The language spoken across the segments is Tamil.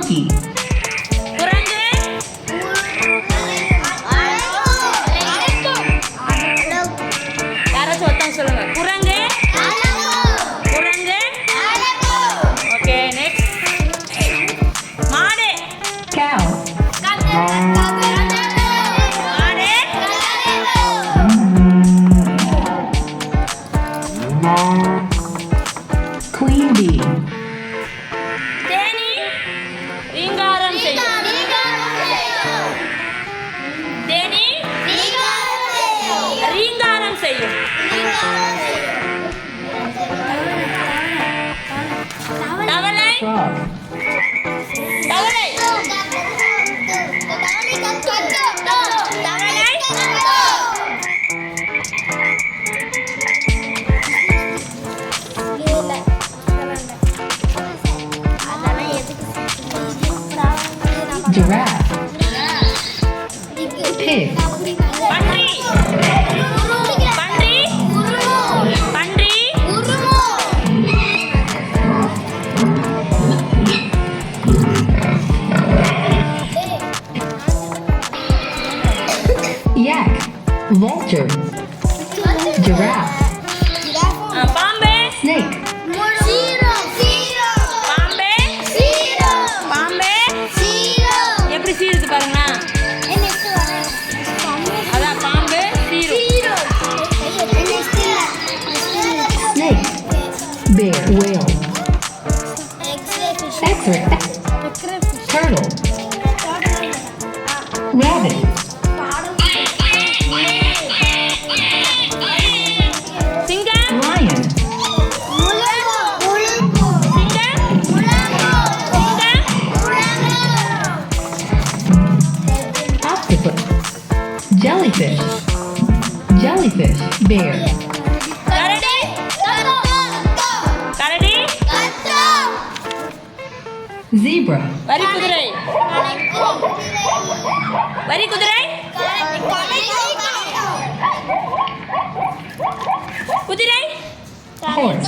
monkey. குரங்கு. யாராச்சும் ஒருத்தவங்க சொல்லுங்க. குரங்கு. குரங்கு. Okay next. மாடு. Cow. மாடு. Queen bee. தேனி. ரீங்காரம் செய்யும். தேனி ரீங்காரம் செய்யும். தவளை. Frog. தவளை. தவளை. Giraffe. Pig. பன்றி. பன்றி. பன்றி. Yak. Vulture. Giraffe. பாம்பு. Snake. பாம்பு. பாம்பு. எப்படி சீருது பாருங்க. அதான் பாம்பு சீரும். Snake. Bear. Whale. X-ray. Turtle. Rabbit. சிங்கம். Lion. Octopus. Jellyfish. Jellyfish. Bear. கரடி. கரடி. Zebra. வரி குதிரை. வரி குதிரை. குதிரை. Horse.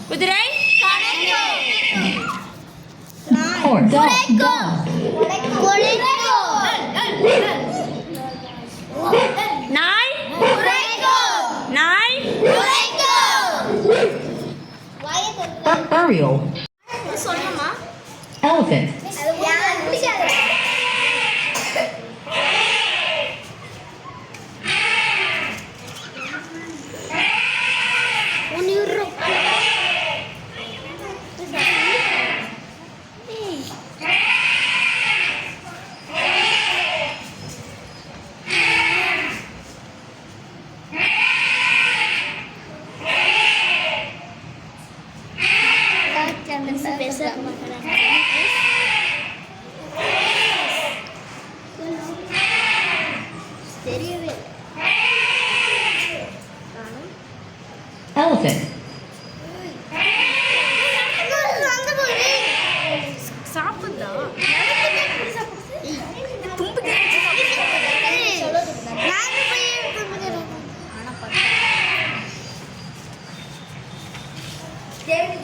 குதிரை. Horse. Dog. நாய். நாய். Burial. Elephant. Elephant.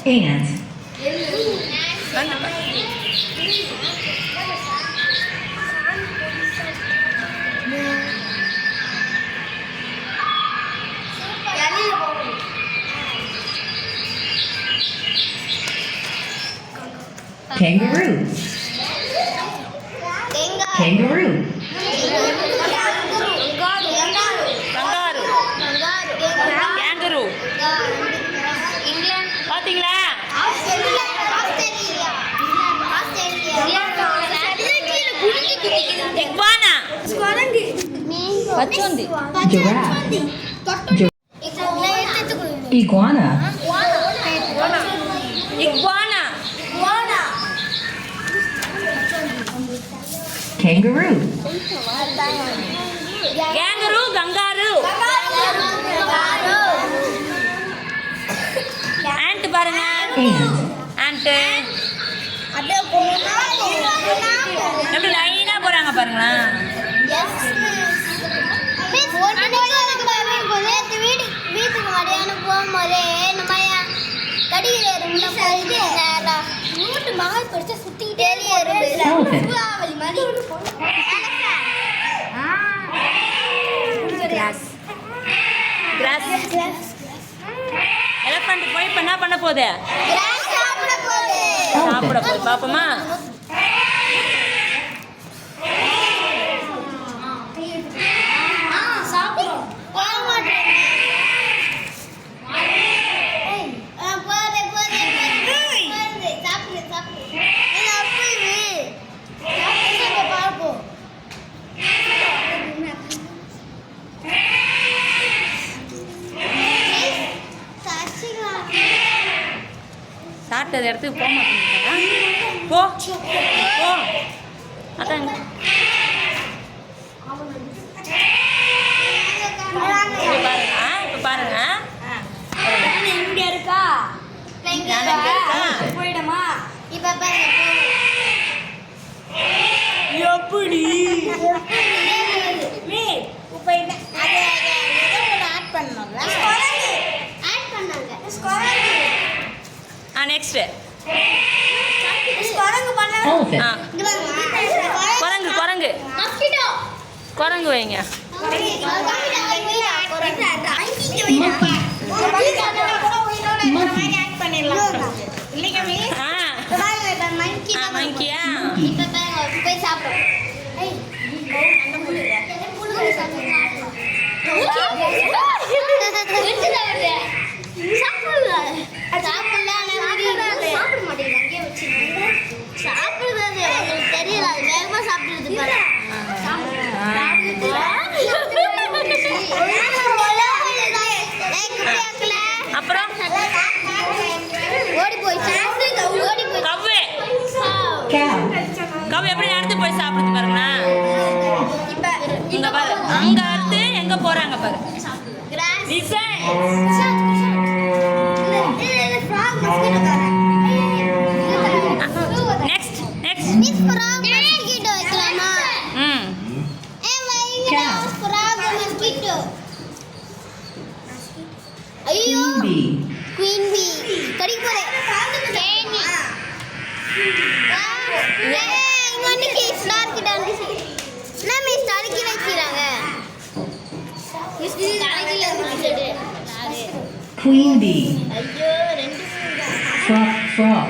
Ant. Kangaroo. Kangaroo. Kangaroo. பாத்தீங்களா? இக்வானா. பச்சோந்தி. Giraffe. Iguana. Iguana. Kangaroo. Kangaroo. Kangaroo. Ant பாருங்க. Ant. ஆண்ட். எப்படி லைனா போறாங்க பாருங்களா. வீட்டுக்கு மதியானம் போகும்போது நம்ம படியில ரொம்ப போயிட்டு நேரா நூட்டு மகள் படிச்சா சுத்திட்டே ஏறுது சூறாவளி மாதிரி கிராஸ் கிராஸ் எலஃபண்ட் போய் இப்போ என்ன பண்ண போகுது கிராஸ் சாப்பிட போகுது சாப்பிட போய் பாப்போமா சாப்பிடும் போக மாட்டேன் சாப்பிடு சாப்பிடு பார்ப்போம் சாப்பிட்டது இடத்துக்கு போக மாட்டேங்க போ போ அதான் இங்க பாருங்க இங்க இருக்கா போயிடுமா இப்ப பாருங்க எப்படி இப்ப அது ஏதோ ஒன்று ஆட் பண்ணணும்ல ஆட் பண்ணாங்க நெக்ஸ்ட் குரங்கு பண்ணலாம் Elephant. குரங்கு குரங்கு மஸ்கிட்டோ குரங்கு வைங்க மங்கியா போய் சாப்பிடும் சாப்பிடுறது உங்களுக்கு தெரியல அது வேகமா சாப்பிடுறது பாரு அப்புறம் ஓடி போய் ஓடி போய் கவ்வே Cow. கவ்வு எப்படி நடந்து போய் சாப்பிடுது பாருங்களா இப்ப இங்க பாரு அங்க அறுத்து எங்க போறாங்க பாரு cross design next next miss frock mosquito வைக்கலாமா ம் ஏ வைங்க ஃப்ராக் மஸ்கிட்டோ ஐயோ Queen bee. குயின் பீ கடிக்க போறே தேனி இன்னைக்கு ஸ்டார் கிட்ட வந்துச்சு என்ன மிஸ் தடுக்கி வைக்கிறாங்க மிஸ் தலையில வந்துட்டு Queen bee. ஐயோ ரெண்டு Frog frog.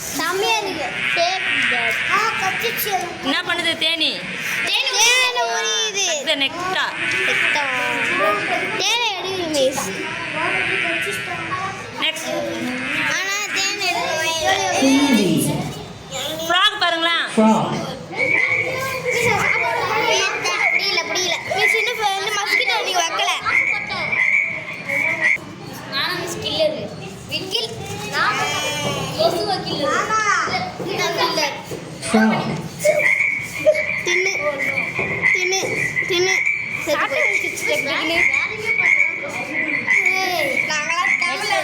செம்மையா இருக்கு கச்சிச்சு என்ன பண்ணுது தேனி தேனை உரியுது நெக்ஸ்டா தேனை எடுக்குது மிஸ் நெக்ஸ்ட் ஆனா தேனை எடுக்க Queen bee. ஃப்ராக் பாருங்களா Frog. புரியல புரியல மிஸ் இன்னும் வந்து மஸ்கிட்டோ நீங்க வைக்கல நானும் மிஸ் கில்லர் விக்கில் கொசு கில்லர் கில்லர் Frog. தின்னு தின்னு தின்னு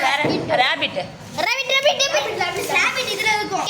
வேற ரேபிட் ரேபிட் ரேபிட் ரேபிட் இதுல இருக்கும்